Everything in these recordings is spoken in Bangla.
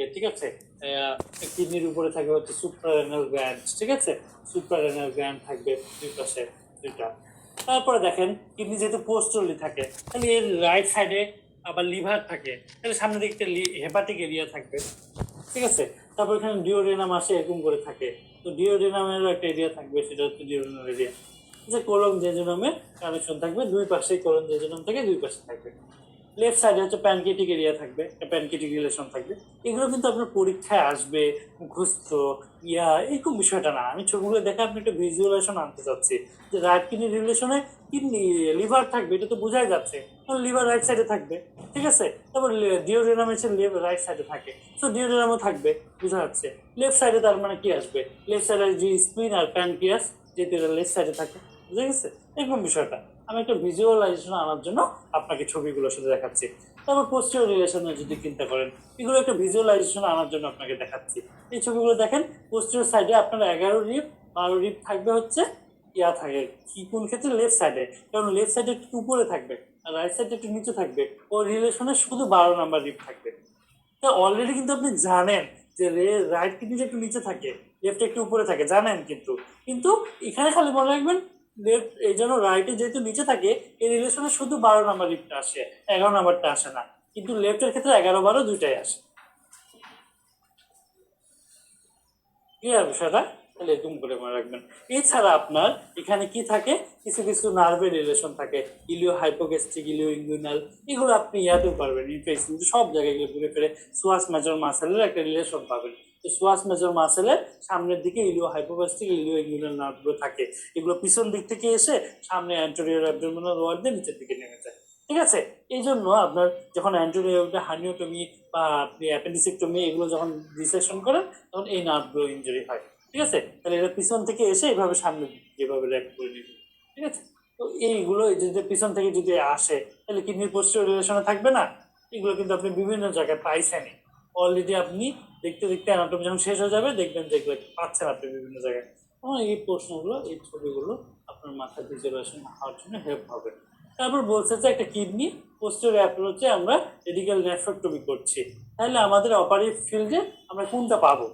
থাকে, ঠিক আছে। কিডনির উপরে থাকে হচ্ছে সুপ্রারেনাল গ্ল্যান্ড, ঠিক আছে। সুপ্রারেনাল গ্ল্যান্ড থাকবে দুই পাশে দুইটা। তারপরে দেখেন কিডনি যেহেতু পোস্টারলি থাকে, তাহলে এর রাইট সাইডে আবার লিভার থাকে, তাহলে সামনে দিকে একটা হেপাটিক এরিয়া থাকবে, ঠিক আছে। তারপর এখানে ডিওডেনাম আসে এরকম করে থাকে, তো ডিওডেনামেরও একটা এরিয়া থাকবে, সেটা হচ্ছে ডিওডেনাল এরিয়া। যে কোলন জেজুনামে কানেকশন থাকবে, দুই পাশে কোলন জেজুনাম থেকে দুই পাশে থাকবে। লেফট সাইডে হচ্ছে প্যানকেটিক এরিয়া থাকবে, প্যানকেটিক রিলেশন থাকবে। এগুলো কিন্তু আপনার পরীক্ষায় আসবে, মুখস্থ এরকম বিষয়টা না। আমি ছবিগুলো দেখে আপনি একটা ভিজুয়ালাইজেশন আনতে চাচ্ছি যে রাইট কিডনি রিলেশনে কিডনি লিভার থাকবে, এটা তো বোঝাই যাচ্ছে, লিভার রাইট সাইডে থাকবে, ঠিক আছে। তারপর ডিওডেনাম এসে রাইট সাইডে থাকে, তো ডিওডেনামও থাকবে, বোঝা যাচ্ছে। লেফট সাইডে তার মানে কি আসবে, লেফট সাইডে যে স্প্লিন আর প্যানক্রিয়াস, যেহেতু এটা লেফট সাইডে থাকে, বুঝা গেছে এরকম বিষয়টা। আমি একটা ভিজুয়ালাইজেশন আনার জন্য আপনাকে ছবিগুলোর সাথে দেখাচ্ছি। তারপর পোস্টিরিয়র রিলেশনে যদি চিন্তা করেন, এগুলো একটা ভিজুয়ালাইজেশন আনার জন্য আপনাকে দেখাচ্ছি। এই ছবিগুলো দেখেন, পোস্টিরিয়র সাইডে আপনার 11 রিপ 12 রিপ থাকবে হচ্ছে থাকে কি কোন ক্ষেত্রে লেফট সাইডে, কারণ লেফট সাইডে একটু উপরে থাকবে আর রাইট সাইডে একটু নিচে থাকবে, ও রিলেশনে শুধু 12 নাম্বার রিপ থাকবে। তা অলরেডি কিন্তু আপনি জানেন যে রাইট কিডনি একটু নিচে থাকে, লেফট একটু উপরে থাকে, জানেন। কিন্তু কিন্তু এখানে খালি মনে রাখবেন লেফট, এই জন্য রাইটে যেহেতু নিচে থাকে, এই রিলেশনে শুধু 12 নাম্বার রিপটা আসে, 11 নাম্বারটা আসে না। কিন্তু লেফটের ক্ষেত্রে 11 12 দুইটাই আসে। ক্লিয়ার বিষয়টা? তাহলে এরকম করে মনে রাখবেন। এছাড়া আপনার এখানে কি থাকে, কিছু কিছু নার্ভের রিলেশন থাকে, ইলিও হাইপোগ্যাস্ট্রিক, ইলিও ইঙ্গুইনাল, এগুলো আপনি ইয়াতেও পারবেন, ইনফেকশন সব জায়গায় এগুলো ঘুরে ফিরে সোয়াস মেজর মাসেলের একটা রিলেশন পাবেন। তো সোয়াস মেজর মাসেলের সামনের দিকে ইলিও হাইপোগ্যাস্ট্রিক, ইলিও ইঙ্গুইনাল নার্ভগুলো থাকে, এগুলো পিছন দিক থেকে এসে সামনে অ্যান্টেরিয়র অ্যাবডোমিনাল ওয়াল দিয়ে নিচের দিকে নেমে যায়, ঠিক আছে। এই জন্য আপনার যখন অ্যান্টেরিয়র হার্নিওটমি বা আপনি অ্যাপেন্ডিসেক্টমি এগুলো যখন ডিসেকশন করেন, তখন এই নার্ভগুলো ইঞ্জুরি হয়, ঠিক আছে। তাহলে এটা পিছন থেকে এসে এইভাবে সামনে যেভাবে র্যাপ করে নিবে, ঠিক আছে। তো এইগুলো যদি পিছন থেকে যদি আসে, তাহলে কিডনির পোস্টিরিয়র রিলেশনে থাকবে না। এগুলো কিন্তু আপনি বিভিন্ন জায়গায় পাইছেনই অলরেডি। আপনি দেখতে দেখতে অ্যানাটমি যখন শেষ হয়ে যাবে, দেখবেন যে এগুলো পাচ্ছেন আপনি বিভিন্ন জায়গায়। এই প্রশ্নগুলো, এই ছবিগুলো আপনার মাথায় ভিজুয়ালাইজেশন হওয়ার জন্য হেল্প হবে। তারপর বলছে যে একটা কিডনি পোস্টিরিয়র অ্যাপ্রোচে আমরা রেডিক্যাল নেফ্রেক্টমি করছি, তাহলে আমাদের অপারেটিভ ফিল্ডে আমরা কোনটা পাবো,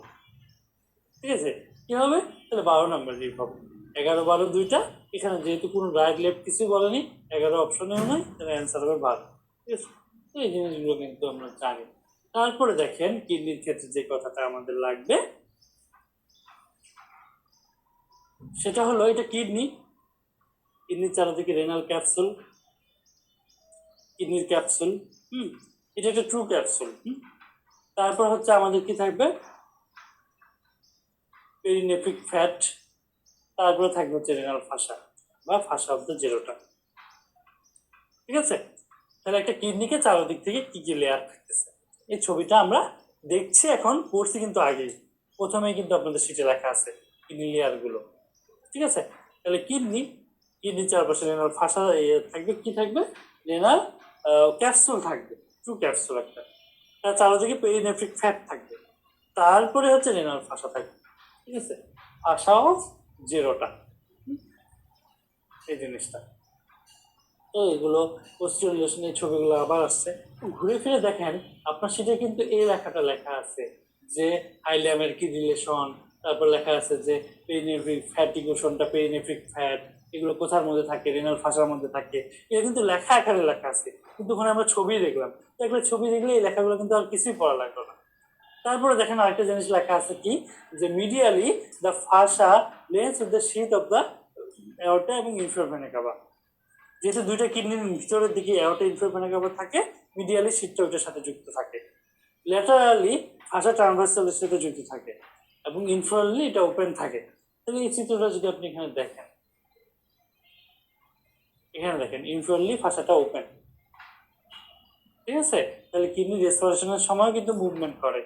ঠিক আছে। কি হবে, তাহলে 12 নাম্বার রিপ হবে। 11 12 দুইটা, এখানে যেহেতু কোনো রাইট লেফট কিছু বলেনি, 11 অপশনেও নয়, তাহলে অ্যান্সার হবে 12, ঠিক আছে। তো এই জিনিসগুলো কিন্তু আমরা জানি। তারপরে দেখেন কিডনির ক্ষেত্রে যে কথাটা আমাদের লাগবে, সেটা হলো এটা কিডনি, কিডনির চারিদিকে রেনাল ক্যাপসুল, কিডনির ক্যাপসুল, এটা একটা ট্রু ক্যাপসুল। তারপর হচ্ছে আমাদের কি থাকবে, পেরিনেফ্রিক ফ্যাট, তারপরে থাকবে হচ্ছে রেনাল ফাসা বা ফাসা অফ দ্য জেরোটা, ঠিক আছে। তাহলে একটা কিডনিকে চারদিক থেকে কি কি লেয়ার থাকতেছে, এই ছবিটা আমরা দেখছি এখন, পড়ছি কিন্তু আগেই, প্রথমেই কিন্তু আপনাদের সিটে লেখা আছে কিডনি লেয়ার গুলো, ঠিক আছে। তাহলে কিডনির চারপাশে রেনাল ফাসা থাকবে, কি থাকবে, রেনাল ক্যাপসুল থাকবে, ট্রু ক্যাপসুল একটা, তার চারদিকে পেরিনেফ্রিক ফ্যাট থাকবে, তারপরে হচ্ছে রেনাল ফাসা থাকবে, ঠিক আছে। ফাসা অফ জেরোটা, এই জিনিসটা। তো এগুলো পোস্টিরিয়র রিলেশনের ছবিগুলো আবার আসছে, ঘুরে ফিরে দেখেন আপনার সেটা কিন্তু এই লেখাটা লেখা আছে যে হাইলিয়ামের কি রিলেশন, তারপর লেখা আছে যে পেরিনেফ্রিক ফ্যাটিগোশনটা, পেরিনেফ্রিক ফ্যাট এগুলো কোথার মধ্যে থাকে, রেনাল ফাসার মধ্যে থাকে, এটা কিন্তু লেখা আকারে লেখা আছে। কিন্তু ওখানে আমরা ছবি দেখলাম, দেখলে ছবি দেখলে এই লেখাগুলো কিন্তু আর কিছুই পড়া লাগলো না। তারপরে দেখেন আরেকটা জিনিস লেখা আছে কি, যে medially the fascia blends with the sheath of the aorta এবং ইনফেরিয়র ভেনা কাভা, যেহেতু দুইটা কিডনির ভিতরের দিকে অ্যাওর্টা ইনফেরিয়র ভেনা কাভা থাকে, মিডিয়ালি শীতটা ওইটার সাথে যুক্ত থাকে, ল্যাটারালি ফাসা ট্রান্সভার্সালের সাথে যুক্ত থাকে, এবং ইনফেরিয়রলি এটা ওপেন থাকে। তাহলে এই চিত্রটা যদি আপনি এখানে দেখেন, এখানে দেখেন ইনফেরিয়রলি ফাসাটা ওপেন, ঠিক আছে। তাহলে কিডনি রেসপিরেশনের সময় কিন্তু মুভমেন্ট করে।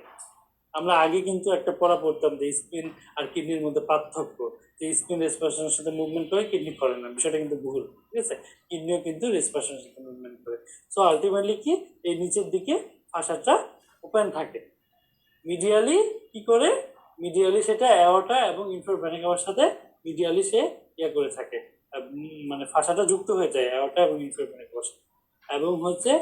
আমরা আগে কিন্তু একটা পড়া পড়তাম যে স্পিন আর কিডনির মধ্যে পার্থক্য, যে স্পিন রেসপিরেশনের সাথে মুভমেন্ট করে, কিডনি করে না, বিষয়টা কিন্তু ভুল, ঠিক আছে। কিডনিও কিন্তু রেসপিরেশনের সাথে মুভমেন্ট করে। সো আলটিমেটলি কি, এই নিচের দিকে ফাসাটা ওপেন থাকে, মিডিয়ালি কি করে, মিডিয়ালি সেটা অ্যাওর্টা এবং ইনফেরিয়র ভেনা কাভার সাথে মিডিয়ালি সে করে থাকে, মানে ফাসাটা যুক্ত হয়ে যায় অ্যাওর্টা এবং ইনফেরিয়র ভেনা কাভার সাথে, এবং হচ্ছে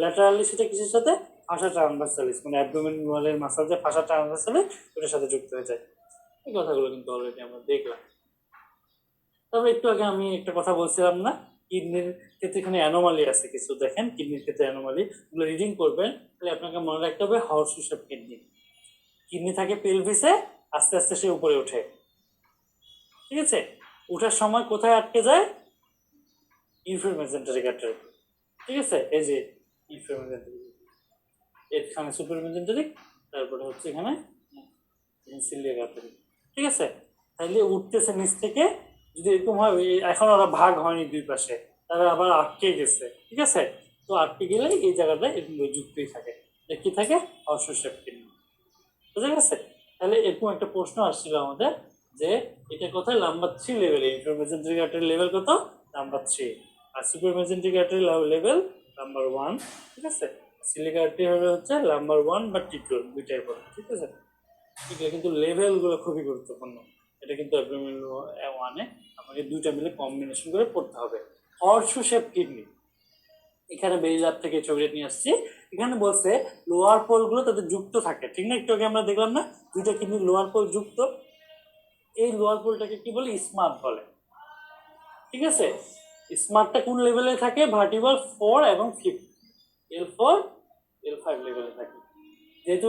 ল্যাটারালি সেটা কিসের সাথে, ফাসা ট্রান্সভার্সালিস, মানে অ্যাবডোমিনাল মাসল যে ফাসা ট্রান্সভার্সালিস ওটার সাথে যুক্ত হয়ে যায়। এই কথাগুলো কিন্তু অলরেডি আমরা দেখলাম। তবে একটু আগে আমি একটা কথা বলছিলাম না, কিডনির ক্ষেত্রে এখানে অ্যানোমালি আছে কিছু, দেখেন কিডনির ক্ষেত্রে অ্যানোমালি গুলো রিডিং করবেন, তাহলে আপনাকে মনে রাখতে হবে হর্স শেপ কিডনি। কিডনি থাকে পেলভিসে, আস্তে আস্তে সে উপরে ওঠে, ঠিক আছে? ওঠার সময় কোথায় আটকে যায়? ইনফিউর মেজেন্টারিক আর্টারি, ঠিক আছে? এই যে ইনফিউর মেজেন্টারিক, এখানে সুপার মেজেন্টারিক, তারপরে হচ্ছে এখানে সিলিয়াক আর্টারি, ঠিক আছে? তাহলে উঠতেছে নিচ থেকে, যদি এরকম হয়, এখন ওরা ভাগ হয়নি দুই পাশে, তারা আবার আটকে গেছে, ঠিক আছে? তো আটকে গেলে এই জায়গাটা এরকম যুক্তই থাকে, কি থাকে? অশ্বশেপ কিডনি, বুঝা গেছে? তাহলে এরকম একটা প্রশ্ন আসছিল আমাদের যে এটা কোথায়? নাম্বার 3 লেভেলে। ইনফিউর মেজেন্টারিক আর্টারি লেভেল কত? নাম্বার 3। আর সুপার মেজেন্টারিক আর্টারি লেভেল নাম্বার 1, ঠিক আছে? সিলিয়াক আর্টারি হচ্ছে নাম্বার 1 বা T2, দুইটাই পড়ে, ঠিক আছে? এগুলো কিন্তু লেভেলগুলো খুবই গুরুত্বপূর্ণ। এটা কিন্তু অ্যাবডোমিনাল 1-এ আপনাকে দুইটা মিলে কম্বিনেশন করে পড়তে হবে। হর্সু শেপ কিডনি, এখানে বেরিলাভ থেকে ছবিটা নিয়ে আসছি। এখানে বলছে লোয়ার পোল গুলো তাদের যুক্ত থাকে, ঠিক না? একটু আগে আমরা দেখলাম না দুইটা কিডনি লোয়ার পোল যুক্ত, এই লোয়ার পোলটাকে কি বলে? স্মার্ট বলে, ঠিক আছে? স্মার্টটা কোন লেভেলে থাকে? ভার্টিব্রাল 4 এবং 5, L4 L5 লেভেলে থাকে। যেহেতু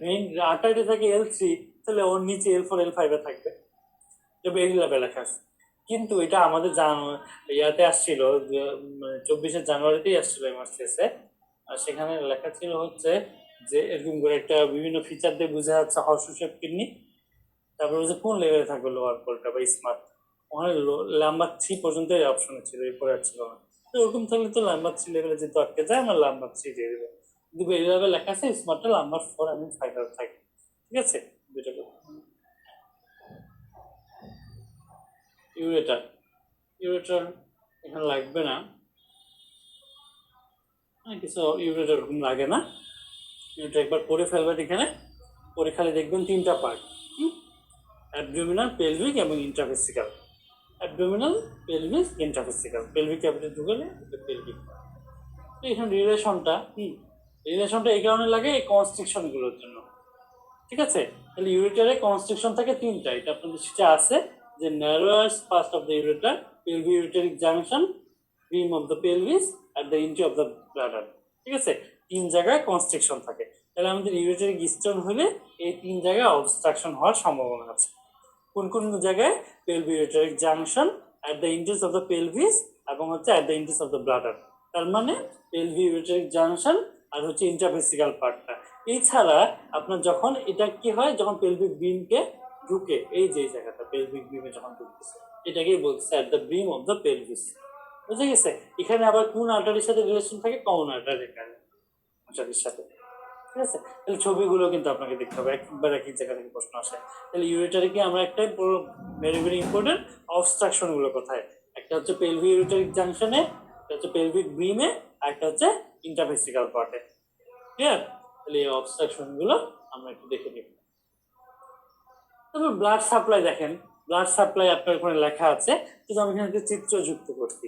ভেইন আর্টারি থাকে L3, তাহলে ওর নিচে L4 L5 এ থাকবে, তবে এই লেভেল লেখা আছে। কিন্তু এটা আমাদের ইয়াতে আসছিল, 24 জানুয়ারিতেই আসছিল এমআরসিএস এ, আর সেখানে লেখা ছিল হচ্ছে যে এরকম করে একটা বিভিন্ন ফিচার দিয়ে বোঝা যাচ্ছে হর্সু শেপ কিডনি, তারপরে হচ্ছে কোন লেভেলে থাকবে লোয়ার পোলটা বা স্মার্ট, ওখানে নাম্বার 3 পর্যন্ত এই অপশনে ছিল, এরপরে আর ছিল না। তো ওরকম থাকলে তো নাম্বার 3 লেভেলে যেহেতু আটকে যায়, আমরা নাম্বার 3 দিয়ে দেবো। কিন্তু এই লেভেল লেখা আছে স্মার্টটা নাম্বার 4 এবং 5 থাকে, ঠিক আছে? দুইটা ইউরেটার, ইউরেটার এখানে লাগবে না, কিছু ইউরেটার ওরকম লাগে না। ইউরেটার একবার পড়ে ফেলবেন, এখানে পরে খালি দেখবেন তিনটা পার্ট, অ্যাবডোমিনাল, পেলভিক এবং intravesical. Abdominal, pelvic, intravesical. Pelvic cavity ঢুকলে পেলভিক। এখানে রিলেশনটা এই কারণে লাগে এই কনস্ট্রিকশন গুলোর জন্য, ঠিক আছে? তাহলে ইউরেটারে কনস্ট্রিকশন থাকে তিনটা, এটা আপনাদের সেটা আছে যে narrowest part of the ureter, pelvi ureteric junction, rim of the pelvis আর the entry of the bladder, ঠিক আছে? 3 জায়গায় কনস্ট্রিকশন থাকে। তাহলে আমাদের ইউরেটারিক স্টোন হলে এই 3 জায়গায় অবস্ট্রাকশন হওয়ার সম্ভাবনা আছে। কোন কোন জায়গায়? Pelvi ureteric junction, at the entries of the pelvis এবং হচ্ছে at the entries of the bladder. তার মানে পেলভি ইউরেটারিক জাংশন আর হচ্ছে ইন্ট্রাভেসিক্যাল পার্টটা। এছাড়া আপনার যখন এটা কি হয়, যখন পেলভিক বিমকে ঢুকে, এই যে জায়গাটা পেলভিক বিমে যখন ঢুকতেছে, এটাকেই বলছে at the brim of the pelvis, বুঝে গেছে? এখানে আবার কোন আর্টারির সাথে রিলেশন থাকে? কমন আর্টারির সাথে, ঠিক আছে? তাহলে ছবিগুলো কিন্তু আপনাকে দেখতে হবে, একবার একই জায়গা থেকে প্রশ্ন আসে। তাহলে ইউরেটারে কি আমরা একটাই ভেরি ভেরি ইম্পর্টেন্ট, অবস্ট্রাকশন গুলো কোথায়? একটা হচ্ছে পেলভি ইউরেটারিক জাংশনে, একটা হচ্ছে পেলভিক ব্রিমে, আর একটা হচ্ছে ইন্টারভেসিক্যাল পার্টে, ক্লিয়ার? তাহলে এই অবস্ট্রাকশন গুলো আমরা একটু দেখে নিব। তারপর ব্লাড সাপ্লাই দেখেন, ব্লাড সাপ্লাই আপনার ওখানে লেখা আছে, কিন্তু আমি এখানে চিত্র যুক্ত করছি।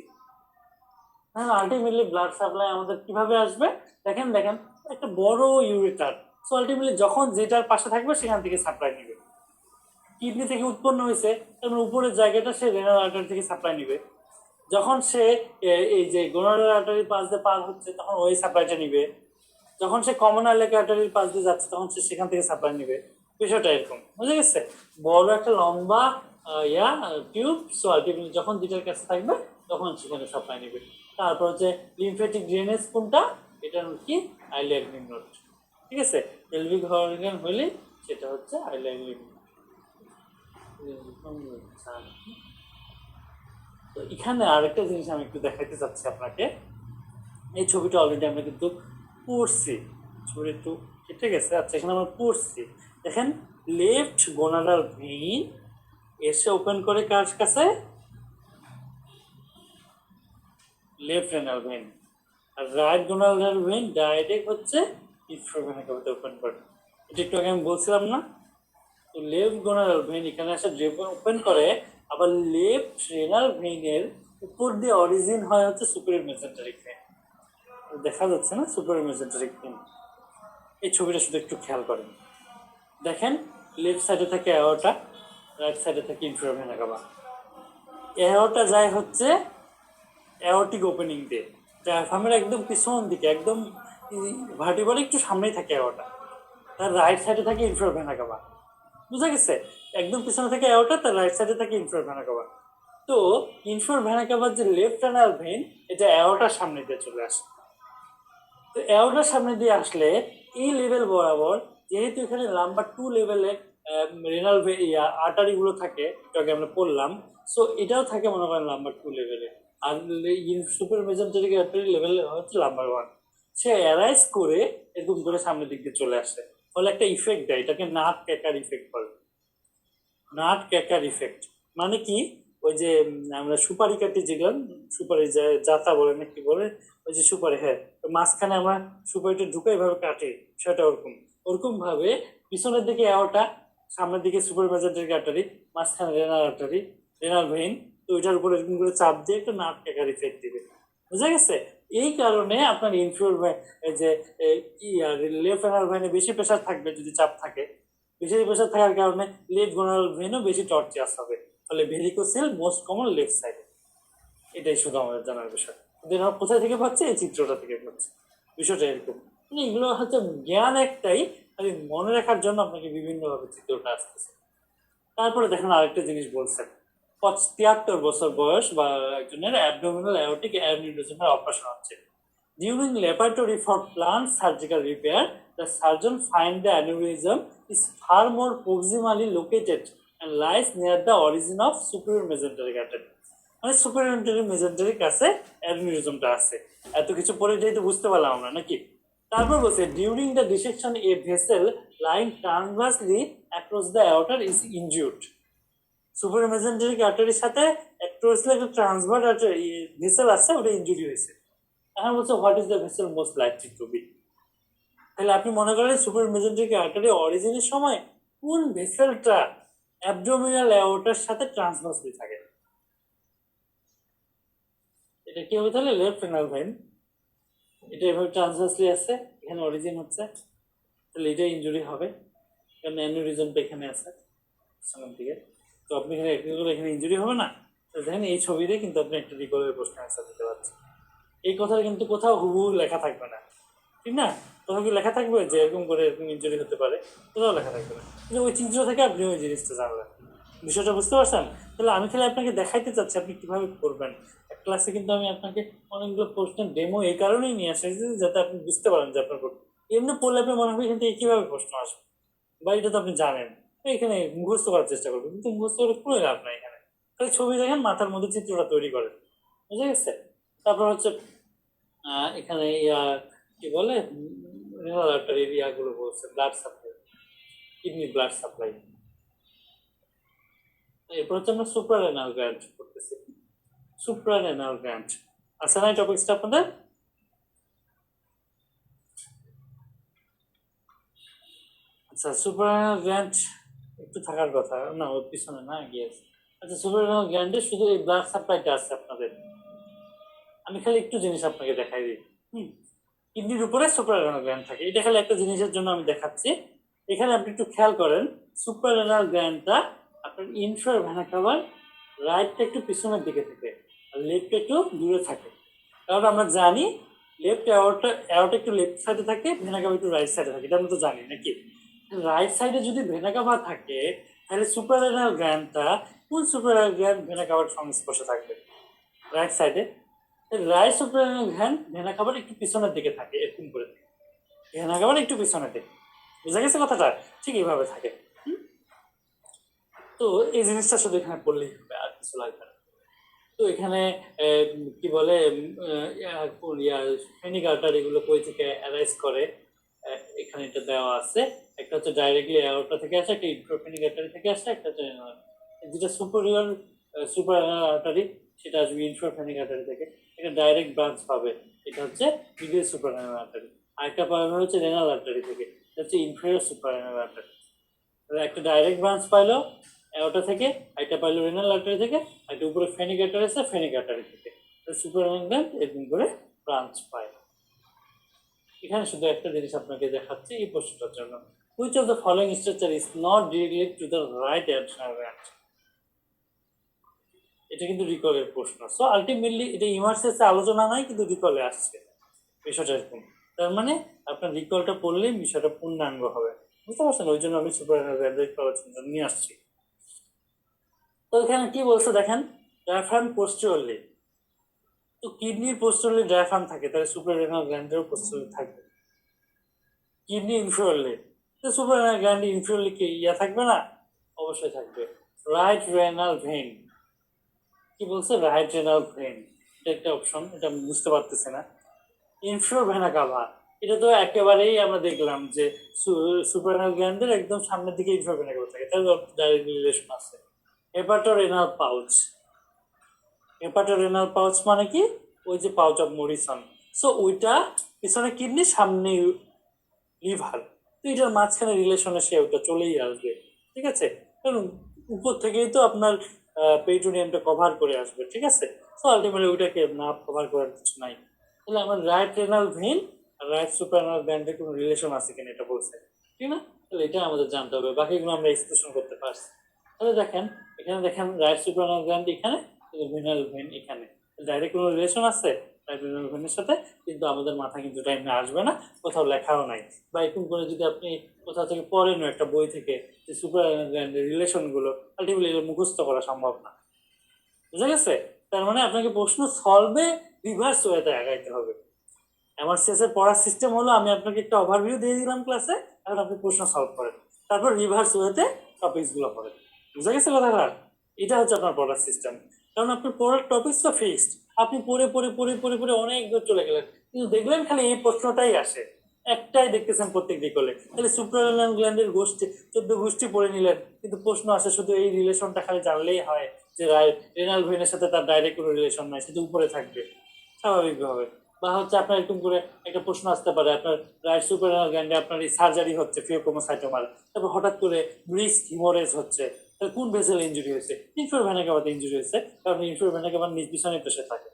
হ্যাঁ, আলটিমেটলি ব্লাড সাপ্লাই আমাদের কিভাবে আসবে? দেখেন একটা বড় ইউরেটার, সো আলটিমেটলি যখন যেটার পাশে থাকবে সেখান থেকে সাপ্লাই নিবে। কিডনি থেকে উৎপন্ন হয়েছে, তার উপরের জায়গাটা সে রেনাল আর্টারি থেকে সাপ্লাই নিবে। যখন সে এই যে গোনাডাল আর্টারির পাশ দিয়ে পার হচ্ছে, তখন ওই সাপ্লাইটা নিবে। যখন সে কমন আর্টারির পাশ দিয়ে যাচ্ছে, তখন সে সেখান থেকে সাপ্লাই নিবে। বিষয়টা এরকম, বুঝে গেছে? বড় একটা লম্বা টিউব, সো আলটিমেটলি যখন যেটার কাছে থাকবে তখন সেখানে সাপ্লাই নিবে। তারপর হচ্ছে লিমফ্যাটিক ড্রেনেজ কোনটা? এটা কি? আইলিয়াক লিম্ফ নোড, ঠিক আছে? পেলভিক অর্গান হইলে সেটা হচ্ছে আইলিয়াক লিম্ফ নোড। তো এখানে আরেকটা জিনিস আমি একটু দেখাইতে চাচ্ছি আপনাকে। এই ছবিটা অলরেডি আমরা কিন্তু পড়ছি, ছবি একটু কেটে গেছে। আচ্ছা, এখানে আমরা পড়ছি, দেখেন লেফট গোনাডাল ভেইন এসে ওপেন করে কার কাছে? Left renal vein. আর রাইট গোনাডাল ভেইন ডাইরেক্ট হচ্ছে ইনফ্রাভেনাল ক্যাভিটি ওপেন করে। এটা একটু আগে আমি বলছিলাম না? তো লেফট গোনাডাল ভেইন এখানে এসে ওপেন করে, আবার লেফট রেনাল ভেইনের উপর দিয়ে অরিজিন হয় হচ্ছে সুপিরিয়র মেজেন্টারিক ভেইন। দেখা যাচ্ছে না সুপিরিয়র মেজেন্টারিক ভেইন? এই ছবিটা শুধু একটু খেয়াল করেন, দেখেন লেফট সাইডে থাকে অ্যাওটা, রাইট সাইডে থাকে ইনফেরিয়র ভেনা কাভা। অ্যাওটা যায় হচ্ছে অ্যাওটিক ওপেনিং দিয়ে, ডায়াফ্রামের একদম পিছন দিকে, একদম ভার্টিব্রালি একটু সামনেই থাকে অ্যাওটা। তার রাইট সাইডে থাকে ইনফেরিয়র ভেনা কাভা। বুঝা গেছে? একদম পিছনে থাকে অ্যাওটা, তার রাইট সাইডে থাকে ইনফেরিয়র ভেনা কাভা। তো ইনফেরিয়র ভেনা কাভার যে লেফট অ্যানাল ভেন, এটা অ্যাওটার সামনে দিয়ে চলে আসে। তো অ্যাওটার সামনে দিয়ে আসলে এই লেভেল বরাবর, যেহেতু এখানে নাম্বার 2 লেভেলে রেনাল আর্টারি গুলো থাকে, এটাকে আমরা পড়লাম, সো এটাও থাকে মনে করেন নাম্বার 2 লেভেলে, আর সুপার মেজেন্টারিক আর্টারি লেভেল হচ্ছে নাম্বার 1। সে অ্যারাইজ করে এরকম করে সামনের দিক দিয়ে চলে আসে, ফলে একটা ইফেক্ট দেয়, এটাকে নাট ক্যাকার ইফেক্ট বলে। নাট ক্যাকার ইফেক্ট মানে কি, ওই যে আমরা সুপারি কাটি, যেগুলো সুপারি জাতা বলে না কি বলে, ওই যে সুপারি, হ্যাঁ, মাঝখানে আমরা সুপারিটা ঢুকে এভাবে কাটি, সেটা ওরকম ওরকম ভাবে পিছনের দিকে অ্যাওটা, সামনের দিকে সুপার মেজেন্টারিক আর্টারি, মাঝখানে রেনাল আর্টারি, রেনাল ভেইন। তো ওইটার উপরে এরকম করে চাপ দিয়ে একটা নাট ক্যাকার ইফেক্ট দিবে। বুঝা গেছে? এই কারণে আপনার ইনফিউর যে লেফট রেনাল ভেইনে বেশি প্রেশার থাকবে, যদি চাপ থাকে, বেশি প্রেশার থাকার কারণে লেফট গোনাল ভেনও বেশি টর্চিয়াস হবে, ফলে ভেরিকোসেল মোস্ট কমন লেফট সাইডে। এটাই শুধু আমাদের জানার বিষয়। কিন্তু কোথায় থেকে পাচ্ছে? এই চিত্রটা থেকে পাচ্ছে। বিষয়টা এরকম, মানে এগুলো হচ্ছে জ্ঞান একটাই, খালি মনে রাখার জন্য আপনাকে বিভিন্নভাবে চিত্রটা আসতেছে। তারপরে দেখেন আরেকটা জিনিস বলছেন, 73 বছর বয়স বা একজনের অ্যাবডোমিনাল অ্যাওর্টিক অ্যানিউরিজমের অপারেশন হচ্ছে। During laboratory for planned surgical repair, the surgeon find the aneurysm is far more proximally located and lies near the origin of superior mesenteric artery. মানে সুপারিয়র মেজেন্টারিক কাছে অ্যানিউরিজমটা আছে। এত কিছু পরে যেই তো বুঝতে পারলাম আমরা নাকি। তারপর বলছে during the dissection a vessel lying transversely across the অ্যাওর্টার ইজ ইনজিউরড। সুপারিয়র মেজেন্টারিক আর্টারির সাথে অ্যাক্রসলি একটা ট্রান্সভার্স আর্টারি ভেসেল আছে, ওটা ইনজুরি হয়েছে। এখন বলছে what is the vessel most likely to be. তাহলে আপনি মনে করেন সুপার মেজেন্টারিক আর্টারি অরিজিনের সময় কোন ভেসেলটা অ্যাবডোমিনাল অ্যাওর্টার সাথে ট্রান্সভার্সলি থাকে? এটা কি হবে তাহলে? লেফট রেনাল ভেন, এটা এভাবে ট্রান্সভার্সলি আছে, এখানে অরিজিন হচ্ছে, তাহলে এটা ইনজুরি হবে, কারণ অ্যানিউরিজমটা এখানে আছে সামনের দিকে। তো আপনি এখানে এখানে ইনজুরি হবে না? দেখেন এই ছবিতে কিন্তু আপনি একটা রিকলের প্রশ্ন অ্যান্সার দিতে পারছেন। এই কথা কিন্তু কোথাও হুবহু লেখা থাকবে না, ঠিক না? কোথাও কি লেখা থাকবে যে এরকম করে এরকম ইনজুরি হতে পারে? কোথাও লেখা থাকবে না, কিন্তু ওই চিত্র থেকে আপনি ওই জিনিসটা জানলেন। বিষয়টা বুঝতে পারছেন? তাহলে আমি খালি আপনাকে দেখাইতে চাচ্ছি আপনি কিভাবে করবেন। ক্লাসে কিন্তু আমি আপনাকে অনেকগুলো প্রশ্নের ডেমো এই কারণেই নিয়ে আসি যাতে আপনি বুঝতে পারেন যে আপনার এমনি পড়লে আপনার মনে হবে কিন্তু কিভাবে প্রশ্ন আসবে, বা এটা তো আপনি জানেন, এখানে মুখস্থ করার চেষ্টা করবেন, কিন্তু মুখস্থ করে কোনো লাভ নাই এখানে। তাহলে ছবি দেখেন, মাথার মধ্যে চিত্রটা তৈরি করেন। বুঝে গেছে? তারপর হচ্ছে এখানে কি বলে, রেনাল আর্টারি ইয়াগুলো বলছে, blood supply, kidney blood supply. এরপর হচ্ছে আমরা সুপ্রারেনাল গ্ল্যান্ড করতেছি। সুপ্রারেনাল গ্ল্যান্ড আছে না এই টপিকসটা আপনাদের? আচ্ছা, সুপ্রারেনাল গ্ল্যান্ড একটু থাকার কথা না, ওর পিছনে না গিয়েছে। আচ্ছা, সুপ্রারেনাল গ্ল্যান্ডে শুধু এই ব্লাড সাপ্লাইটা আছে আপনাদের। আমি খালি একটু জিনিস আপনাকে দেখাই দিই। কিডনির উপরে সুপ্রারেনাল গ্ল্যান্ড থাকে, এটা খালি একটা জিনিসের জন্য আমি দেখাচ্ছি। এখানে আপনি একটু খেয়াল করেন, সুপ্রারেনাল গ্ল্যান্ডটা আপনার ইনফ্রার ভেনা কাভার রাইটটা একটু পিছনের দিকে থাকে, আর লেফট একটু দূরে থাকে। কারণ আমরা জানি লেফট অ্যাওর্টা একটু লেফট সাইডে থাকে, ভেনা কাভার একটু রাইট সাইডে থাকে, এটা আমরা তো জানি নাকি। রাইট সাইডে যদি ভেনা কাভার থাকে, তাহলে সুপ্রারেনাল গ্ল্যান্ডটা কোন সুপ্রারেনাল গ্ল্যান্ড ভেনা কাভার সংস্পর্শে থাকবে? রাইট সাইডে। Right suprarenal gland vena cover একটু পিছনের দিকে থাকে, এরকম করে ভেনা কাভার একটু পিছনের দিকে। বুঝা গেছে কথাটা? ঠিক এইভাবে থাকে। তো এই জিনিসটা শুধু এখানে পড়লেই হবে, আর কিছু লাগবে না। তো এখানে কি বলে ফেনিক আর্টারি এগুলো কই থেকে অ্যারাইজ করে, এখানে এটা দেওয়া আছে। একটা হচ্ছে ডাইরেক্টলি অ্যাওর্টা থেকে আসে, একটা ইন্ট্রোফেনিক আর্টারি থেকে আসে, একটা হচ্ছে যেটা সুপারিয়র সুপার আর্টারি সেটা আসবে ইন্ট্রোফেনিক আর্টারি থেকে। এটা ডাইরেক্ট ব্রাঞ্চ পাবে, এটা হচ্ছে মিডিয়াল সুপার আর্টারি। আরেকটা পাবে হচ্ছে রেনাল আর্টারি থেকে, এটা হচ্ছে ইনফেরিয়র সুপার আর্টারি। একটা ডাইরেক্ট ব্রাঞ্চ পাইলো ওটা থেকে, একটা পাইলো রেনাল আর্টারি থেকে, একটা উপরে ফেনিক আর্টারি আছে ফেনিক আর্টারি থেকে। সুপার গ্ল্যান্ড এরকম করে ব্রাঞ্চ পায়। এখানে শুধু একটা জিনিস আপনাকে দেখাচ্ছি এই প্রশ্নটার জন্য, which of the following structure is not related to the right adrenal gland. এটা কিন্তু রিকলের প্রশ্ন। সো আলটিমেটলি এটা ইমার্সেসে আলোচনা নাই, কিন্তু রিকলে আসছে বিষয়টা এরকম। তার মানে আপনার রিকলটা পড়লেই বিষয়টা পূর্ণাঙ্গ হবে, বুঝতে পারছেন? ওই জন্য আমি সুপারএনাল গ্ল্যান্ডের আলোচনা নিয়ে আসছি। তো এখানে কি বলছে দেখেন, ডায়াফ্রাম পোস্টিরিয়রলি। তো কিডনির পোস্টিরিয়রলি ডায়াফ্রাম থাকে, তাহলে সুপারএনাল গ্ল্যান্ডেরও পোস্টিরিয়রলি থাকবে। কিডনি ইনফিরিয়রলি, তো সুপারএনাল গ্ল্যান্ড ইনফিরিয়রলি কি ইয়া থাকবে না? অবশ্যই থাকবে। রাইট রেনাল ভেইন, কি বলছে? রাইট রেনাল ভেইন, এটা একটা অপশন, এটা আমি বুঝতে পারতেছি না। ইনফিরিয়র ভেনা কাভা, এটা তো একেবারেই আমরা দেখলাম যে সুপারএনাল গ্ল্যান্ডের একদম সামনের দিকে ইনফিরিয়র ভেনা কাভা থাকে, তার ডাইরেক্ট রিলেশন আছে। হেপাটোরেনাল পাউচ, হেপাটোরেনাল পাউচ মানে কি? ওই যে পাউচ অফ মরিসন। সো ওইটা পিছনে কিডনি, সামনে লিভার, তো এটার মাঝখানে রিলেশনে সে ওটা চলেই আসবে, ঠিক আছে? কারণ উপর থেকেই তো আপনার পেরিটোনিয়ামটা কভার করে আসবে, ঠিক আছে? সো আলটিমেটলি ওইটাকে না কভার করার কিছু নাই। তাহলে আমার রাইট রেনাল ভেইন আর রাইট সুপারএনাল গ্ল্যান্ডের কোনো রিলেশন আছে কিনা এটা বলছে, ঠিক না? তাহলে এটা আমাদের জানতে হবে, বাকিগুলো আমরা এক্সপ্রেশন করতে পারছি। তাহলে দেখেন এখানে, দেখেন রাইট সুপারএনাল গ্ল্যান্ড এখানে, ভেনাল ভেইন এখানে, ডাইরেক্ট কোনো রিলেশন আছে রাইট রেনাল ভেইনের সাথে? কিন্তু আমাদের মাথা কিন্তু টাইমে আসবে না, কোথাও লেখাও নাই। বা এরকম করে যদি আপনি কোথাও থেকে পড়েনও একটা বই থেকে যে সুপারএনাল গ্ল্যান্ডের রিলেশনগুলো, আলটিমেটলি মুখস্থ করা সম্ভব না, বুঝা গেছে? তার মানে আপনাকে প্রশ্ন সলভে রিভার্স ওয়েতে আগাইতে হবে। আমার শেষের পড়ার সিস্টেম হলো, আমি আপনাকে একটা ওভারভিউ দিয়ে দিলাম ক্লাসে, এখন আপনি প্রশ্ন সলভ করেন, তারপর রিভার্স ওয়েতে টপিকস গুলো পড়েন। বুঝা গেছে কথাটা? এটা হচ্ছে আপনার পড়ার সিস্টেম। কারণ আপনার পড়ার টপিকস তো ফিক্সড, আপনি পড়ে পড়ে পড়ে পড়ে পড়ে অনেক দূর চলে গেলেন, কিন্তু দেখলেন খালি এই প্রশ্নটাই আসে, একটাই দেখতেছেন প্রত্যেক রিকলে। তাহলে সুপ্রারেনাল গ্ল্যান্ডের গোষ্ঠী 14 গোষ্ঠী পড়ে নিলেন, কিন্তু প্রশ্ন আসে শুধু এই রিলেশনটা খালি জানলেই হয় যে রেনাল ভেইনের সাথে তার ডাইরেক্ট কোনো রিলেশন নাই, সেটা উপরে থাকবে স্বাভাবিকভাবে। বা হচ্ছে আপনার এরকম করে একটা প্রশ্ন আসতে পারে, আপনার রাইট সুপারএনাল গ্ল্যান্ডে আপনার এই সার্জারি হচ্ছে ফিওক্রোমোসাইটোমার, তারপর হঠাৎ করে ব্রিস্ক হিমোরেজ হচ্ছে, তাহলে কোন ভেসেল ইনজুরি হয়েছে? ইনফিরিয়র ভেনা কাভাতে ইনজুরি হয়েছে, কারণ ইনফিরিয়র ভেনা কাভার নিজ পিছনে পেশে থাকে।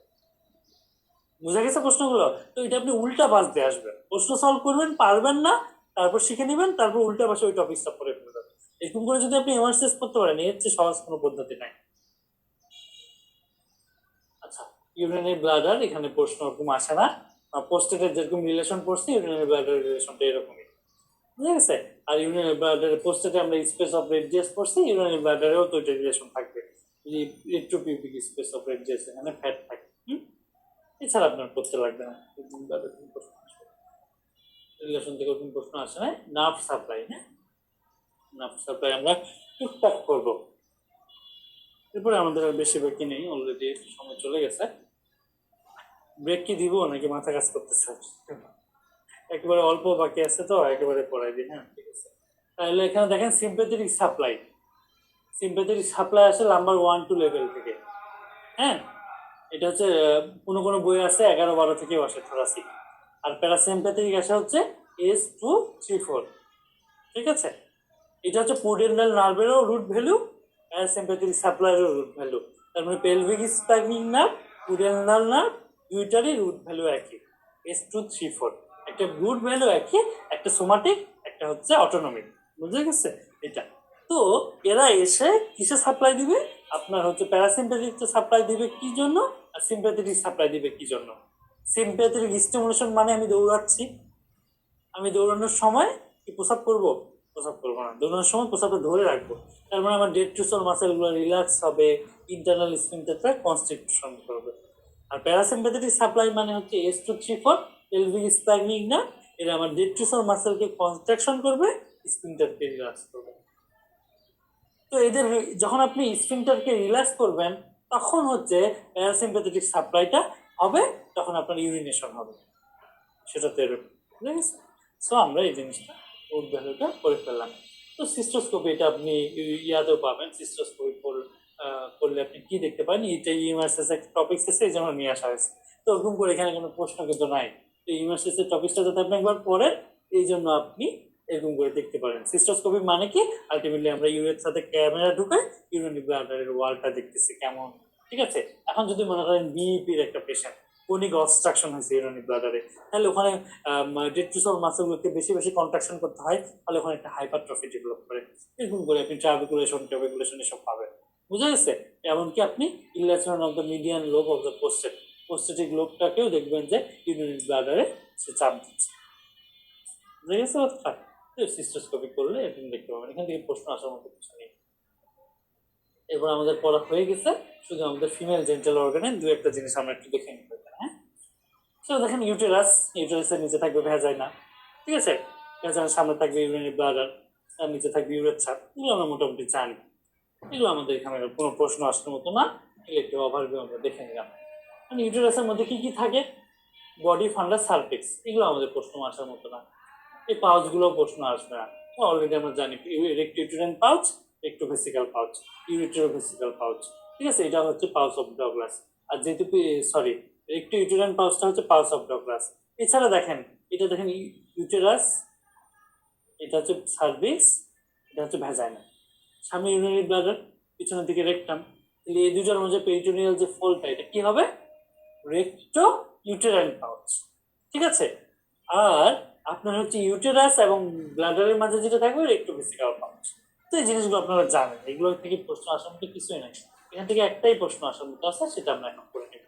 বুঝা গেছে প্রশ্নগুলো? তো এটা আপনি উল্টা পাশ দিয়ে আসবেন, প্রশ্ন সলভ করবেন, পারবেন না, তারপর শিখে নেবেন, তারপর উল্টা পাশে ওই টপিকটা পড়ে ফেলবেন। এরকম করে যদি আপনি এমার্সেস করতে পারেন, এর চেয়ে সহজ কোনো পদ্ধতি নাই। আচ্ছা, ইউরিনারি ব্লাডার, এখানে প্রশ্ন ওরকম আসে না, পোস্টেটের যেরকম রিলেশন পড়ছি, ইউরিনারি ব্লাডার রিলেশনটা এরকমই, বুঝে গেছে? আর ইউরিনারি ব্লাডারের পোস্টেটে আমরা স্পেস অফ রেডিয়াস পড়ছি, ইউরিনারি ব্লাডারেও তো এটা রিলেশন থাকবে, রেট্রোপিউবিক স্পেস অফ রেডিয়াস, এখানে ফ্যাট থাকে। এছাড়া আপনার করতে লাগবে না, রিলেশন থেকে ওরকম প্রশ্ন আসে না। নার্ভ সাপ্লাই, না নার্ভ সাপ্লাই আমরা টুকটাক করবো, এরপরে আমাদের আর বেশি বাকি নেই, অলরেডি সময় চলে গেছে। ব্রেক কি দিব নাকি মাথা কাজ করতেছে? একেবারে অল্প বাকি আছে তো, একেবারে পড়াই দিই। হ্যাঁ, ঠিক আছে। তাহলে এখানে দেখেন সিম্প্যাথেটিক সাপ্লাই, সিম্প্যাথেটিক সাপ্লাই আসে নাম্বার 1-2 লেভেল থেকে। হ্যাঁ, এটা হচ্ছে কোনো কোনো বই আছে 11-12 থেকেও আসে থোরাসিক। আর প্যারাসিম্প্যাথেটিক আসে হচ্ছে S2-3-4, ঠিক আছে? এটা হচ্ছে পুডেন্ডাল নার্ভেরও রুট ভ্যালু, প্যারাসিম্প্যাথেটিক সাপ্লাইয়েরও রুট ভ্যালু। তার মানে পেলভিক স্প্যাগনিং নার্ভ, পুডেন্ডাল নার্ভ, দুইটারই রুট ভ্যালু একই, S2-3-4। একটা রুট ভ্যালু একই, একটা সোমাটিক, একটা হচ্ছে অটোনমিক, বুঝে গেছে এটা? তো এরা এসে কিসে সাপ্লাই দিবে? আপনার হচ্ছে প্যারাসিম্প্যাথেটিক সাপ্লাই দিবে কি জন্য, আর সিম্প্যাথেটিক সাপ্লাই দিবে কি জন্য? সিম্প্যাথেটিক স্টিমুলেশন মানে আমি দৌড়াচ্ছি, আমি দৌড়ানোর সময় কি প্রসাব করবো? প্রসাব করবো না, দৌড়ানোর সময় প্রসাবটা ধরে রাখবো, তার মানে আমার ডেট্রুসল মাসেলগুলো রিল্যাক্স হবে, ইন্টারনাল স্ফিনক্টারটা কনস্ট্রিকশন করবে। আর প্যারাসিম্প্যাথেটিক সাপ্লাই মানে হচ্ছে S2-3-4, পেলভিক স্প্যাগনিং না, এটা আমার ডেট্রুসল মাসেলকে কনস্ট্রাকশন করবে, স্ফিনক্টারকে রিল্যাক্স করবে। তো এদের যখন আপনি স্ফিনক্টারকে রিল্যাক্স করবেন, তখন হচ্ছে প্যারাসিম্প্যাথেটিক সাপ্লাইটা হবে, তখন আপনার ইউরিনেশন হবে, সেটা তো এরকম, বুঝে গেছে? সো আমরা এই জিনিসটা ওর ভ্যালুটা করে ফেললাম। তো সিস্টোস্কোপি এটা আপনি ইয়াতেও পাবেন, সিস্টোস্কোপি করলে আপনি কি দেখতে পারেন, এটা ইউএমআরএস একটা টপিক এসে এই জন্য নিয়ে আসা হয়েছে। তো ওরকম করে এখানে কোনো প্রশ্ন কিন্তু নাই, তো ইউএমআরএস এর টপিকটা যাতে আপনি একবার পড়েন, এই জন্য আপনি এরকম করে দেখতে পারেন। সিস্টোস্কোপি মানে কি? আলটিমেটলি আমরা ইউরের সাথে ক্যামেরা ঢুকে ইউরিনারি ব্লাডারের ওয়ালটা দেখতেছি কেমন, ঠিক আছে? এখন যদি মনে করেন বিইপির একটা পেশেন্ট, কোনিক অবস্ট্রাকশন হয়েছে ইউরিনারি ব্লাডারে, তাহলে ওখানে ডেট্রিসল মাসলগুলোকে বেশি বেশি কন্ট্রাকশন করতে হয়, তাহলে ওখানে একটা হাইপারট্রফি ডেভেলপ করে। এরকম করে আপনি ট্রাবিকুলেশন এসব পাবেন। বুঝা গেছে? এমনকি আপনি illustration of the median lobe of the prostatic লোবটাকেও দেখবেন যে ইউরিনারি ব্লাডারে সে চাপ দিচ্ছে। বুঝা গেছে কথাটা? সিস্টোস্কোপি করলে এরকম দেখতে পাবেন। এখান থেকে প্রশ্ন আসার মতো কিছু নেই। এরপর আমাদের পড়া হয়ে গেছে, শুধু আমাদের ফিমেল জেনিটাল অর্গানে দু একটা জিনিস আমরা একটু দেখে নিতে পারি। হ্যাঁ, দেখেন ইউটেরাসের নিচে থাকবে ভ্যাজাইনা, ঠিক আছে? ভ্যাজাইনার সামনে থাকবে ইউরিনারি ব্লাডার, তার নিচে থাকবে ইউরেথ্রা। এগুলো আমরা মোটামুটি জানি, এগুলো আমাদের এখানে কোনো প্রশ্ন আসার মতো না। এগুলো একটু ওভারভিউ আমরা দেখে নিলাম। মানে ইউটেরাসের মধ্যে কি কি থাকে? বডি, ফান্ডাস, সার্ভিক্স, এগুলো আমাদের প্রশ্ন আসার মতো না। এই পাউচগুলো প্রশ্ন আসবে না, অলরেডি আমরা জানি রেক্টিউটেরাইন পাউচ, রেক্টোভেসিক্যাল পাউচ, ইউরেটেরোভেসিক্যাল পাউচ, ঠিক আছে? এটা হচ্ছে পাউচ অফ ডগলাস। আর যেহেতু রেক্টিউটেরাইন পাউচটা হচ্ছে পাউচ অফ ডগলাস। এছাড়া দেখেন, এটা দেখেন ইউটেরাস, এটা হচ্ছে সার্ভিক্স, এটা হচ্ছে ভ্যাজাইনা। সামনে ইউরিনারি ব্লাডার, পিছনের দিকে রেকটাম। তাহলে এই দুটার মধ্যে পেরিটোনিয়াল যে ফোল্ডটা, এটা কি হবে? রেক্টো ইউটেরাইন পাউচ, ঠিক আছে? আর আপনার হচ্ছে ইউটেরাস এবং ব্লাডারের মাঝে যেটা থাকবে রেক্টোভেসিক্যাল পাউচ। তো এই জিনিসগুলো আপনারা জানেন, এগুলো থেকে প্রশ্ন আসার মতো কিছুই নাই। এখান থেকে একটাই প্রশ্ন আসার মতো আছে, সেটা আমরা এখন করে নেব।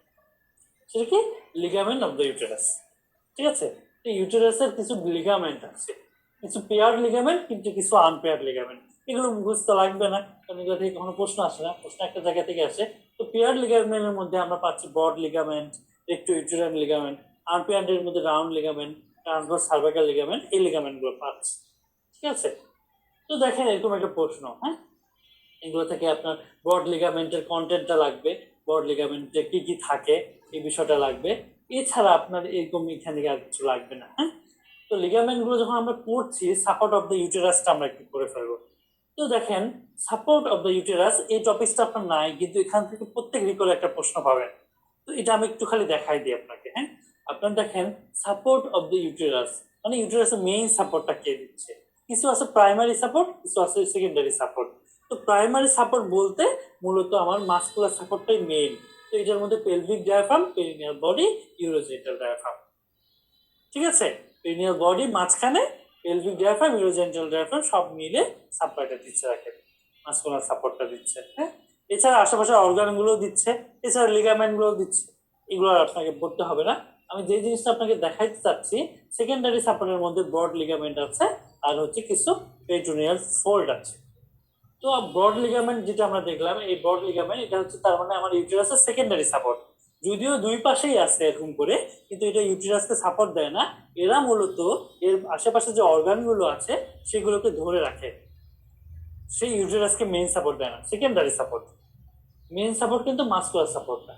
সেটা কি? লিগামেন্ট অফ দ্য ইউটেরাস, ঠিক আছে? ইউটেরাসের কিছু লিগামেন্ট আছে, কিছু পেয়ার লিগামেন্ট, কিন্তু কিছু আনপেয়ার লিগামেন্ট। এগুলো বুঝতে লাগবে না, কারণ এগুলো থেকে কোনো প্রশ্ন আসে না, প্রশ্ন একটা জায়গা থেকে আসে। তো পেয়ার লিগামেন্টের মধ্যে আমরা পাচ্ছি broad ligament, recto uterine ligament. আনপেয়ারের মধ্যে round ligament, transverse cervical ligament, এই লিগামেন্টগুলো পাচ্ছি, ঠিক আছে? তো দেখেন এরকম একটা প্রশ্ন, হ্যাঁ, এগুলো থেকে আপনার ব্রড লিগামেন্টের কন্টেন্টটা লাগবে, ব্রড লিগামেন্টে কি কি থাকে এই বিষয়টা লাগবে। এছাড়া আপনার এরকম এখানে আর কিছু লাগবে না। হ্যাঁ, তো লিগামেন্টগুলো যখন আমরা পড়ছি, সাপোর্ট অফ দ্য ইউটেরাসটা আমরা একটু করে ফেলবো। তো দেখেন, সাপোর্ট অফ দ্য ইউটেরাস এই টপিকটা আপনার নাই, কিন্তু এখান থেকে প্রত্যেক রিকলে একটা প্রশ্ন পাবেন। তো এটা আমি একটু খালি দেখাই দিই আপনাকে। হ্যাঁ, আপনার দেখেন সাপোর্ট অফ দ্য ইউটেরাস, মানে ইউটেরাসের মেইন সাপোর্টটা কে দিচ্ছে? কিছু আছে প্রাইমারি সাপোর্ট, কিছু আছে সেকেন্ডারি সাপোর্ট। তো প্রাইমারি সাপোর্ট বলতে মূলত আমার মাসকুলার সাপোর্টটাই মেইন। তো এটার মধ্যে pelvic diaphragm, perineal body, urogenital diaphragm, ঠিক আছে? পেরিনিয়াল বডি মাঝখানে, পেলভিক ডায়াফ্রাম, ইউরোজেনিটাল ডায়াফ্রাম সব মিলে সাপ্লাইটা দিচ্ছে, রাখে মাসকুলার সাপোর্টটা দিচ্ছে। হ্যাঁ, এছাড়া আশেপাশে অর্গানগুলো দিচ্ছে, এছাড়া লিগামেন্টগুলো দিচ্ছে। এগুলো আর আপনাকে পড়তে হবে না। আমি যে জিনিসটা আপনাকে দেখাইতে চাচ্ছি, সেকেন্ডারি সাপোর্টের মধ্যে ব্রড লিগামেন্ট আছে, আর হচ্ছে কিছু পেরিটোনিয়াল ফোল্ড আছে। তো ব্রড লিগামেন্ট যেটা আমরা দেখলাম, এই ব্রড লিগামেন্ট এটা হচ্ছে তার মানে আমার ইউটেরাসের সেকেন্ডারি সাপোর্ট। যদিও দুই পাশেই আছে এরকম করে, কিন্তু এটা ইউটেরাসকে সাপোর্ট দেয় না। এরা মূলত এর আশেপাশে যে অর্গানগুলো আছে সেগুলোকে ধরে রাখে। সেই ইউটেরাসকে মেইন সাপোর্ট দেয় না, সেকেন্ডারি সাপোর্ট। মেইন সাপোর্ট কিন্তু মাসকুলার সাপোর্ট না।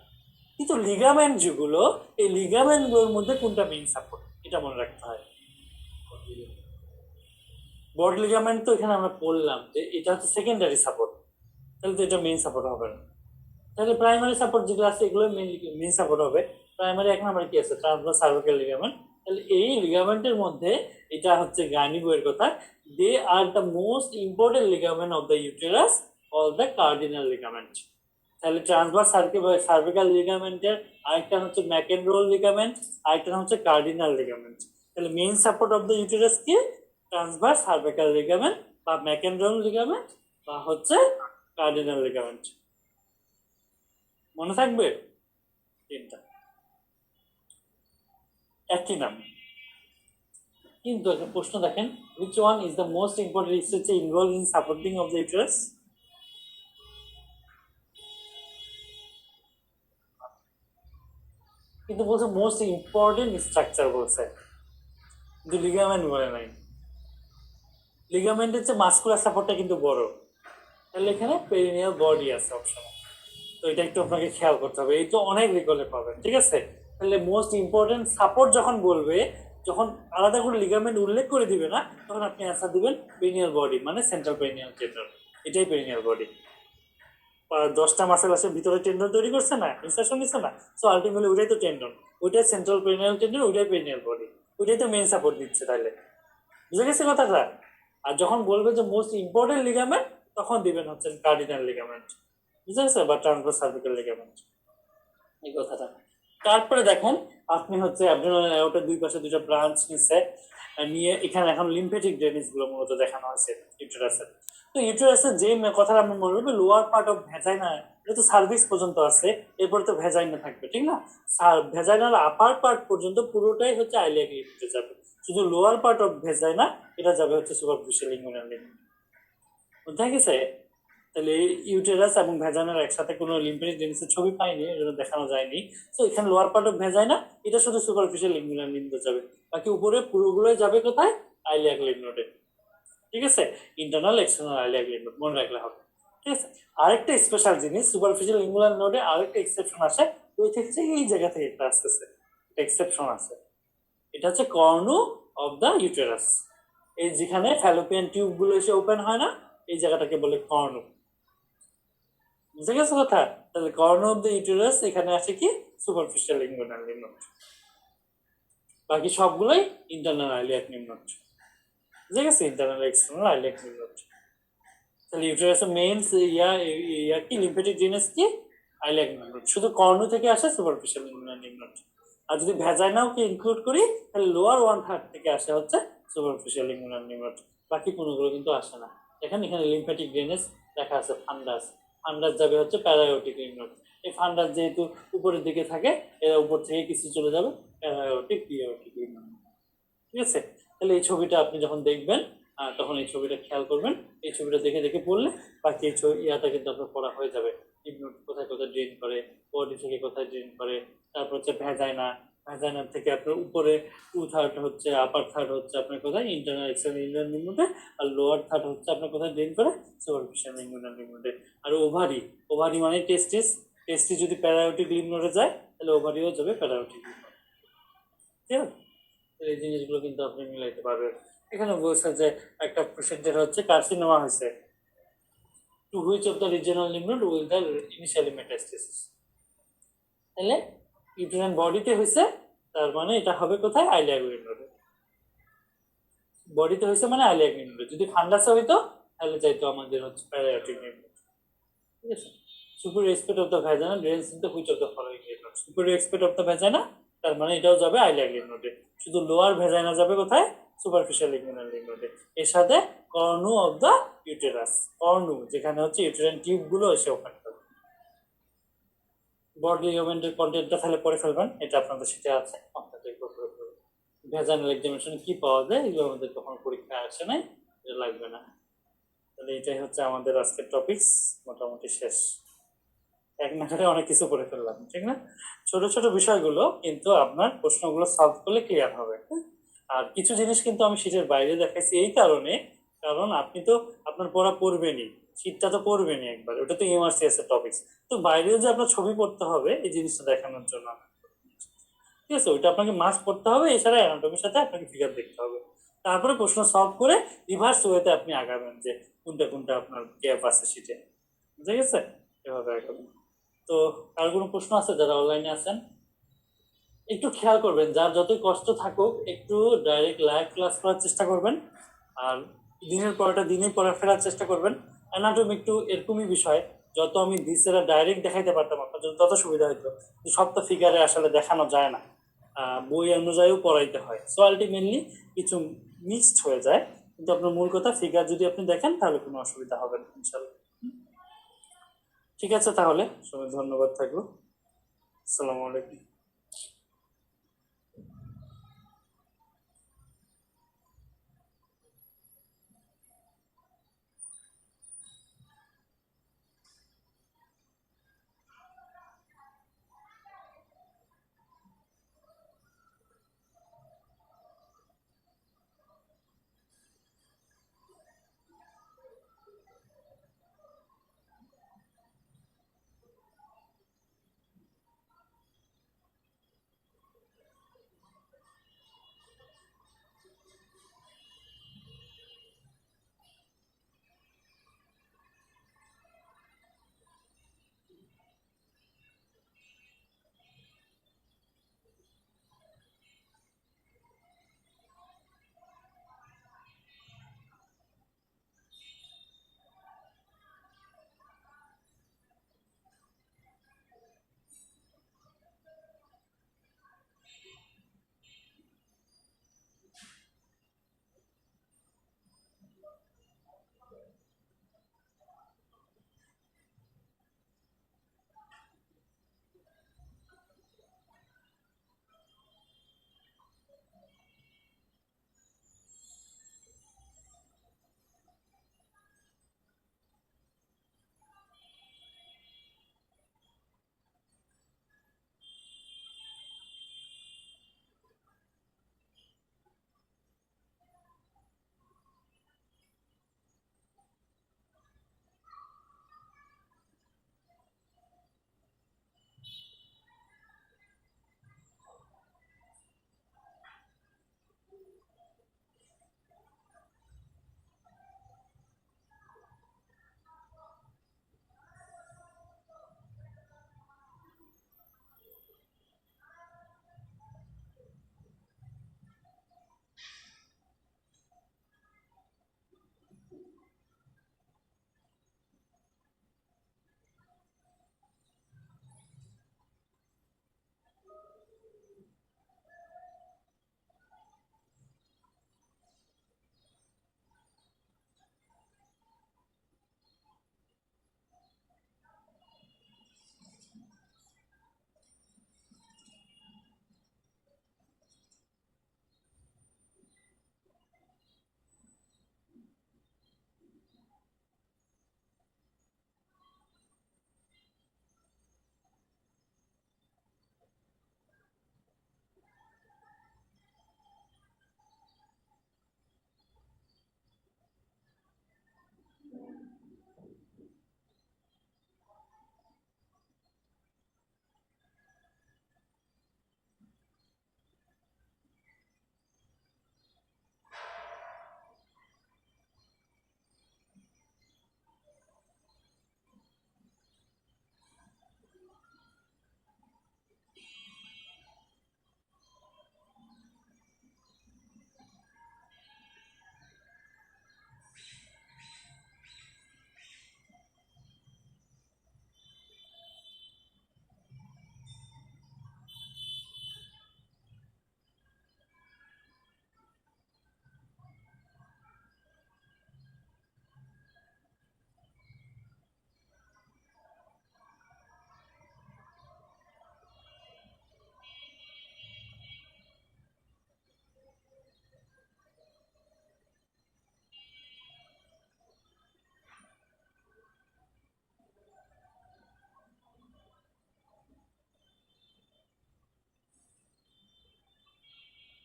কিন্তু লিগামেন্ট যেগুলো, এই লিগামেন্টগুলোর মধ্যে কোনটা মেইন সাপোর্ট, এটা মনে রাখতে হয়। ব্রড লিগামেন্ট তো এখানে আমরা বললাম যে এটা হচ্ছে সেকেন্ডারি সাপোর্ট, তাহলে তো এটা মেইন সাপোর্ট হবে না। তাহলে প্রাইমারি সাপোর্ট যেগুলো আছে এগুলো মেইন সাপোর্ট হবে। প্রাইমারি এক নম্বরে কি আছে? Transverse cervical ligament. তাহলে এই লিগামেন্টের মধ্যে এটা হচ্ছে গাইনি বইয়ের কথা, they are the most important ligament of the uterus all the cardinal ligament. তাহলে ট্রান্সভার্স সার্ভাইকাল লিগামেন্টের আরেকটা হচ্ছে ম্যাকেনরোল লিগামেন্ট, আরেকটা হচ্ছে কার্ডিনাল লিগামেন্ট। তাহলে main support of the uterus কি? ট্রান্সভার্স সার্ভাইকাল লিগামেন্ট বা ম্যাকেনরোল লিগামেন্ট বা হচ্ছে কার্ডিনাল লিগামেন্ট। মনে থাকবে তিনটা, একই নাম। কিন্তু একটা প্রশ্ন দেখেন, which one is the most important research involved in supporting of the uterus? কিন্তু বলছে মোস্ট ইম্পর্টেন্ট স্ট্রাকচার বলছে, কিন্তু লিগামেন্ট বলে নাই। লিগামেন্টের চেয়ে মাসকুলার সাপোর্টটা কিন্তু বড়। তাহলে এখানে পেরিনিয়াল বডি আছে অপশন। তো এটা একটু আপনাকে খেয়াল করতে হবে, এই তো অনেক রিকলে পাবেন, ঠিক আছে? তাহলে মোস্ট ইম্পর্টেন্ট সাপোর্ট যখন বলবে, যখন আলাদা করে লিগামেন্ট উল্লেখ করে দিবে না, তখন আপনি অ্যান্সার দিবেন পেরিনিয়াল বডি, মানে সেন্ট্রাল পেরিনিয়াল টেন্ডন। এটাই পেরিনিয়াল বডি। 10টা মাসেল আসে ভিতরে টেন্ডন তৈরি করছে না, ইনসারশন নিচ্ছে না, সো আলটিমেটলি ওইটাই তো টেন্ডন, ওইটাই সেন্ট্রাল পেরিনিয়াল টেন্ডন, ওইটাই পেরিনিয়াল বডি, ওইটাই তো মেইন সাপোর্ট দিচ্ছে। তাহলে বুঝে গেছে কথাটা? আর যখন বলবে যে মোস্ট ইম্পর্টেন্ট লিগামেন্ট, তখন দিবেন হচ্ছে কার্ডিনাল লিগামেন্ট, বুঝে গেছে, বা ট্রান্সভার্স সার্ভিক্যাল লিগামেন্ট, এই কথাটা। তারপরে দেখেন আপনি হচ্ছে অ্যাবডোমিনাল অ্যাওর্টার দুই পাশে দুটো ব্রাঞ্চ নিচ্ছে, নিয়ে এখানে এখন লিম্ফেটিক ড্রেনেজ গুলো মূলত দেখানো হয়েছে ইউটেরাসের। তো ইউটেরাসের যে কথাটা আমি বলবো, লোয়ার পার্ট অফ ভেজাইনা, এটা তো সার্ভিস পর্যন্ত আছে, এরপর তো ভেজাইনা থাকবে, ঠিক না? ভেজাইনার আপার পার্ট পর্যন্ত পুরোটাই হচ্ছে আইলিয়াক লিম্ফে যাবে, শুধু লোয়ার পার্ট অফ ভেজাইনা এটা যাবে হচ্ছে সুপারফিশিয়াল ইঙ্গুইনাল লিম্ফ। বুঝতে গেছে? তাহলে ইউটেরাস এবং ভেজাইনার একসাথে কোনো লিম্ফেটিক ড্রেনেজের ছবি পাইনি, এর জন্য দেখানো যায়নি। তো এখানে লোয়ার পার্ট অফ ভেজাইনা, এটা শুধু সুপারফিশিয়াল ইঙ্গুইনাল লিম্ফে যাবে, বাকি উপরে পুরোগুলোই যাবে কোথায়? আইলিয়াক লিম্ফ নোডে। ঠিক আছে, internal external iliac lymph node মনে রাখলে হবে। ঠিক আছে, আরেকটা স্পেশাল জিনিস সুপারফিশিয়াল ইঙ্গুইনাল নোডে আরেকটা এক্সেপশন আসে, ওই থেকে এই জায়গা থেকে এটা আসতেছে, এক্সেপশন আছে, এটা হচ্ছে কর্নু অফ দ্য ইউটেরাস। এই যেখানে ফ্যালোপিয়ান টিউব গুলো এসে ওপেন হয় না, এই জায়গাটাকে বলে কর্নু। বুঝে গেছে কথা? তাহলে কর্নু অফ দ্য ইউটেরাস এখানে আছে কি? সুপারফিশিয়াল ইঙ্গুইনাল লিম্ফ নোড, বাকি সবগুলোই ইন্টারনাল আইলিয়াক লিম্ফ নোড। বুঝে গেছে? Internal external iliac lymph node. তাহলে ইউটেরাসের মেইন ইয়া কি লিম্ফেটিক ড্রেনেজ কি? Iliac lymph node. শুধু কর্নু থেকে আসে সুপারফিশিয়াল ইঙ্গুইনাল লিম্ফ নোড। আর যদি ভেজাইনাওকে ইনক্লুড করি তাহলে লোয়ার 1/3 থেকে আসে হচ্ছে সুপারফিশিয়াল ইঙ্গুইনাল লিম্ফ নোড, বাকি কোনোগুলো কিন্তু আসে না। দেখেন এখানে লিম্ফেটিক ড্রেনেজ দেখা আছে, ফান্ডাস, ফান্ডাস যাবে হচ্ছে প্যারায়োটিক লিম্ফ নোড। এই ফান্ডাস যেহেতু উপরের দিকে থাকে, এরা উপর থেকে কিছু চলে যাবে প্যারায়োটিক পিওটিক লিম্ফ নোড। ঠিক আছে, তাহলে এই ছবিটা আপনি যখন দেখবেন তখন এই ছবিটা খেয়াল করবেন, এই ছবিটা দেখে দেখে পড়লে বাকি এই ইয়াটা কিন্তু আপনার পড়া হয়ে যাবে। লিম্ফ নোড কোথায় কোথায় ড্রেন করে, বডি থেকে কোথায় ড্রেন করে, তারপর হচ্ছে ভেজাইনা, ভেজাইনার থেকে আপনার উপরে 2/3 হচ্ছে, আপার থার্ড হচ্ছে আপনার কোথায়? ইন্টারনাল এক্সটার্নাল ইঙ্গুইনাল লিম্ফ নোডে, আর লোয়ার থার্ড হচ্ছে আপনার কোথায় ড্রেন করে? সুপারফিশিয়াল ইঙ্গুইনাল লিম্ফ নোডে। আর ওভারি, ওভারি মানে টেস্টিস, টেস্টিস যদি প্যারায়োটিক লিম্ফ নোডে যায় তাহলে ওভারিও যাবে প্যারায়োটিক লিম্ফ নোডে। ঠিক আছে, এই জিনিসগুলো কিন্তু আপনি মিলাইতে পারবেন। এখানে বলছে যে একটা পেশেন্টের হচ্ছে কার্সিনোমা হয়েছে, to which of the regional lymph node will the initially metastasis. তাহলে ইউটেরাইন বডিতে হয়েছে, তার মানে এটা হবে কোথায়? আইলিয়াক লিম্ফ নোডে। বডিতে হয়েছে মানে আইলিয়াক লিম্ফ নোডে। যদি ফান্ডাসে হইতো তাহলে যাইতো আমাদের হচ্ছে প্যারায়োটিক লিম্ফ নোড। ঠিক আছে, superior aspect of the vagina drains into which of the following lymph nodes? superior aspect of the vagina, তার মানে এটাও যাবে আইলিয়াক লিম্ফ নোডে। শুধু লোয়ার ভেজাইনা যাবে কোথায়? সুপারফিশিয়াল ইঙ্গুইনাল লিম্ফ নোডে। এর সাথে Cornu of the uterus, Cornu যেখানে হচ্ছে ইউটেরাইন টিউব গুলো এসে ওপেন করবে। বডি লিগামেন্টের কন্টেন্টটা তাহলে পরে ফেলবেন, এটা আপনাদের সাথে আছে, আপনাদের ভেজাইনাল এক্সামিনেশনে কি পাওয়া যায় এগুলো আমাদের তখন পরীক্ষায় আসে নাই, এটা লাগবে না। তাহলে এটাই হচ্ছে আমাদের আজকের টপিকস, মোটামুটি শেষ। এক নাগারে অনেক কিছু করে ফেললাম, ঠিক না? ছোট ছোট বিষয়গুলো কিন্তু আপনার প্রশ্নগুলো সলভ করলে ক্লিয়ার হবে। আর কিছু জিনিস কিন্তু আমি শীটের বাইরে দেখাইছি এই কারণে, কারণ আপনি তো আপনার পড়া পড়বেনই, শীটটা তো পড়বেনই একবার, ওটা তো এমআরসিএস এর টপিকস, তো বাইরেও যে আপনার ছবি পড়তে হবে এই জিনিসটা দেখানোর জন্য। ঠিক আছে, ওইটা আপনাকে মাস্ক পড়তে হবে, এছাড়া অ্যানাটমির সাথে আপনাকে ফিগার দেখতে হবে, তারপরে প্রশ্ন সলভ করে রিভার্স ওয়েতে আপনি আগাবেন যে কোনটা কোনটা আপনার গ্যাপ আছে শীটে। ঠিক আছে, এভাবে আগাবেন। তো আর কোনো প্রশ্ন আছে যারা অনলাইনে আছেন? একটু খেয়াল করবেন, যার যতই কষ্ট থাকুক একটু ডাইরেক্ট লাইভ ক্লাস করার চেষ্টা করবেন, আর দিনের পরটা দিনেই পড়া ফেরার চেষ্টা করবেন। অ্যানাটমি একটু এরকমই বিষয়, যত আমি দিসেরা ডাইরেক্ট দেখাইতে পারতাম আপনার জন্য তত সুবিধা হতো, সব তো ফিগারে আসলে দেখানো যায় না, বই অনুযায়ীও পড়াইতে হয়, সো আলটিমেটলি কিছু মিক্সড হয়ে যায়, কিন্তু আপনার মূল কথা ফিগার যদি আপনি দেখেন তাহলে কোনো অসুবিধা হবে না ইনশাল্লাহ। ঠিক আছে, তাহলে সবাই ধন্যবাদ থাকলো। আসসালামু আলাইকুম।